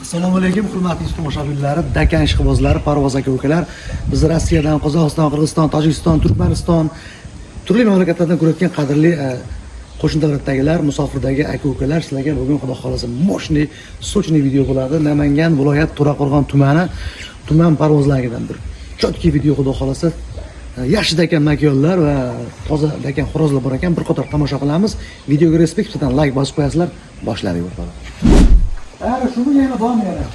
Assalomu alaykum, hurmatli tomoshabinlar, Dakan ishqibozlari, parvoz aka-ukalar. Biz Rossiyadan, Qozog'iston, Qirg'iziston, Tojikiston, Turkmaniston turli mamlakatlardan ko'rayotgan qadrli qo'shni davlatdagilar, musofirdagi aka-ukalar, sizlarga bugun xudo xolasa moshni, sochni video bo'ladi. Namangan viloyat To'raqo'rg'on tumani tuman parvozlaridan bir chotki video xudo xolasa. Yaxshi Dakan makyonlar va toza Dakan xorozlar bor ekan, bir qator tomosha qilamiz. Videoga respektdan like bosib qo'yasizlar. Boshladik o'rtoqlar. Şunu yana bağım yana.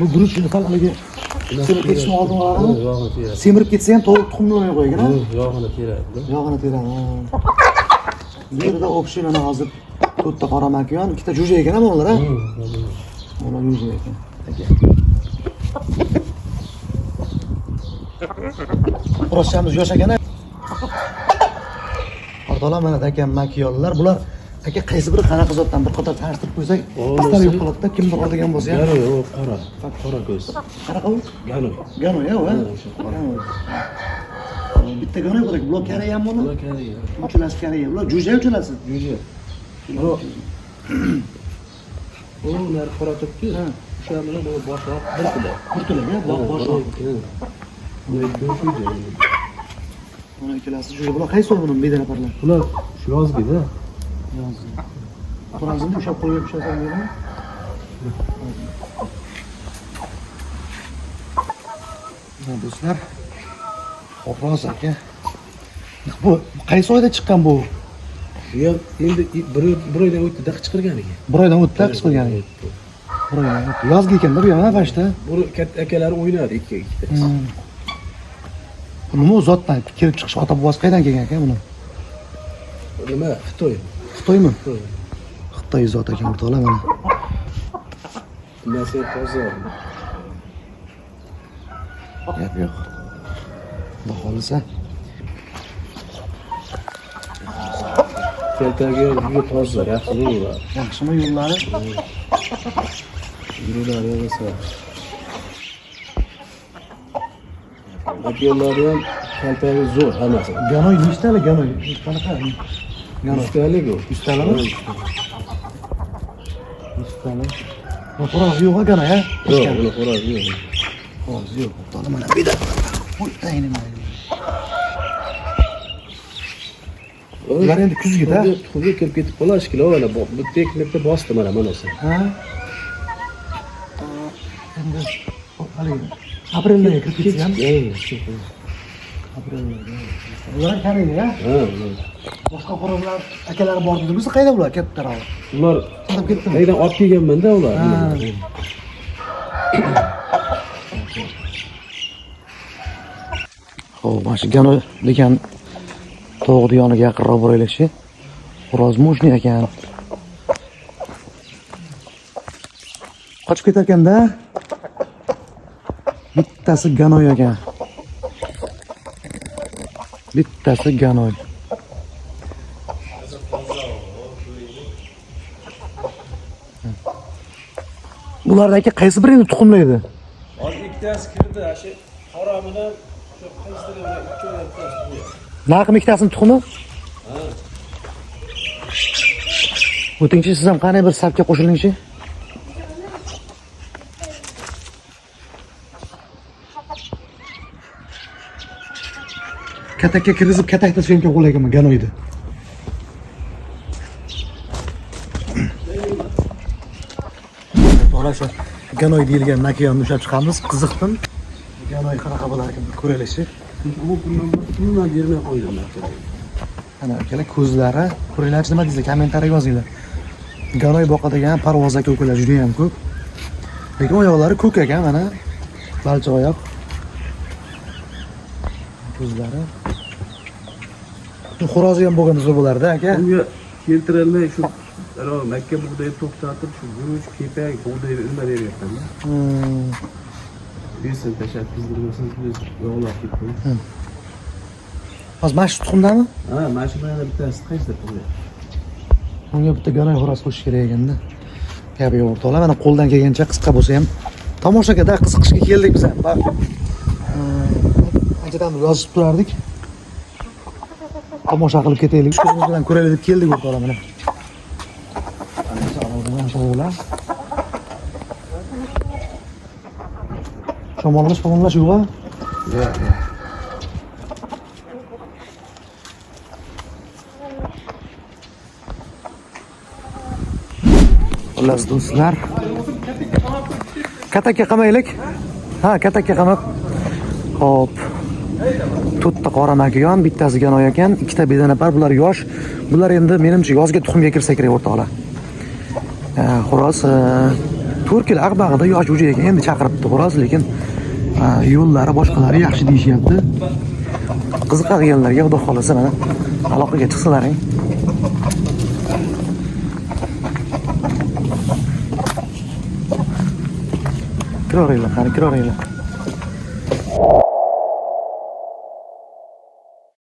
Bu duruş insan haligi semirib ketishni oldin qarami? Semirib ketsa ham to'liq tuxumni olmay qo'ygan, ha? Yog'ini teradi. Yog'ini teradi. Yerda o'pshi mana hozir to'rtta qora makyon, ikkita jo'ja ekan ham ular, ha? Mana jo'ja ekan. Rossiyamiz yosh ekan. Ordalar mana Dakan makyonlar. Bular aka qaysi biri qanaqa zotdan bir qator tanishtirib qo'ysak, astar yo'q qoladi-da, kimdir oladigan bo'lsa ham. Gano, o qora. Qora ko'z. Qanaqa u? Gano. Gano ya, va? Bitta gano yo'q, bular Koreyami buni? Bular Koreya. Uchalasi Koreya. Bular jo'ja uchalasi. Jo'ja. O nar qora turibdi. O'sha bilan boshroq bir kilo. Bir kiloga boshroq. Jo'ja. Mana ikkalasi jo'ja. Bular qaysi o'g'lim bedana parlar? Bular shu yozgida. Yozgi. Qo'razini ushlab qo'yib ushlasangiz. Mana do'stlar, xo'roz aka. Bu qaysi oyda chiqqan bu? Ya endi bir oydan o'tdi daq chiqirganiga. Bir oydan o'tdi daq chiqirganiga. Bir oydan o'tdi. Yozgi ekan, bir yana bashta. Bu katta akalari o'ynadi ikkita. Nima zotdan kelib chiqish ota bobosi qaydan kelgan ekan buni? Nima? Xitoy. Xitoymi? Xitoy zot ekan o'rtoqlar mana. Nasi toza. Gap yo'q. Xudo xolisa. Keltaga juda toza, yaxshi yo'llar. Yaxshimi yo'llari? Yo'llar yo'lasa. Yo'llari ham kaltagi zo'r hammasi. Ganoy nechtali ganoy? Qanaqa? Ganoy. Ustalik u. Ustalimi? Ustali. Xo'roz yo'q ganoy, ha? Yo'q, buni xo'roz yo'q. Xo'roz yo'q. O'rtoqlar mana bir de. Voy, tayinma. Ular endi kuzgida. Tuxumga kirib ketib qolash kilo mana bu teknikda bosdi mana bunisi. Ha? Endi haligi aprelga kirib ketsa ham. Aprelga. Ular Koreya, ha? Ha. Boshqa qo'rg'onlar akalari bor dedingiz, qayda ular kattalar? Ular Chiqib ketdimi? qaydan olib kelganman-da ular. Xo'p, mana shu gano degan tovuqni yoniga yaqinroq boraylikchi. Xo'roz mo'shni ekan. Qochib ketar ekanda. Bittasi ganoy ekan. Bittasi ganoy. Bulardagi qaysi birini tuxumlaydi? Hozir ikkitasi kirdi, shu qora bilan shu qaysidir ikkitasi. Narxi ikkitasini tuxumi? Ha. O'tingchi siz ham qanday bir safga qo'shilingchi? Katakka kirgizib katakda syomka qo'layganman ganoydi. To'g'ri, ganoy deyilgan makyonni ushlab chiqamiz. Qiziqdim. Ganoy qanaqa bo'lar ekan ko'raylikchi. Bu pulni bermay qo'ydim. Ana akalar ko'zlari, ko'ringlarchi nima deysizlar, kommentariyaga yozinglar. Ganoy boqadigan parvoz aka-ukalar juda ham ko'p. Lekin oyoqlari ko'k ekan, mana balchiq oyoq. Ko'zlari. Xo'rozi ham bo'lganda zo'r bo'lardi, aka. Unga keltirilmay shu Makka bug'doyni to'xtatib, shu guruch, kepak, bug'doyni nima beryapman-da. Besin tashlab pizdirmasangiz biz yog'lab ketdi. Hozir mana shu tuxumdami? Ha, mana shu bilan bittasi qaysidir turibdi. Unga bitta ganoy xo'roz qo'shish kerak ekanda. Gap yo'q o'rtoqlar, mana qo'ldan kelgancha qisqa bo'lsa ham tomoshaga qiziqishga keldik biz ham. Anchadan yozib turardik. Tomosha qilib ketaylik. Shu bilan ko'raylik deb keldik o'rtoqlar mana. Shamollash yo'q-a? Yo'q. Xullas do'stlar. Katakka qamaylik. Ha, katakka qamab. Hop. To'rtta qora makiyon, bittasi ganoy ekan, ikkita bedanapar, bular yosh. Bular endi menimcha yozga tuxumga kirsa kerak o'rtoqlar. Xo'roz 4 yil Aqbag'ida yosh jo'ja ekan, endi chaqiribdi xo'roz, lekin yo'llari boshqalari yaxshi deyishyapti. Qiziqadiganlarga xudo xolasa mana aloqaga chiqsalaring. Kiraveringlar, qani kiraveringlar.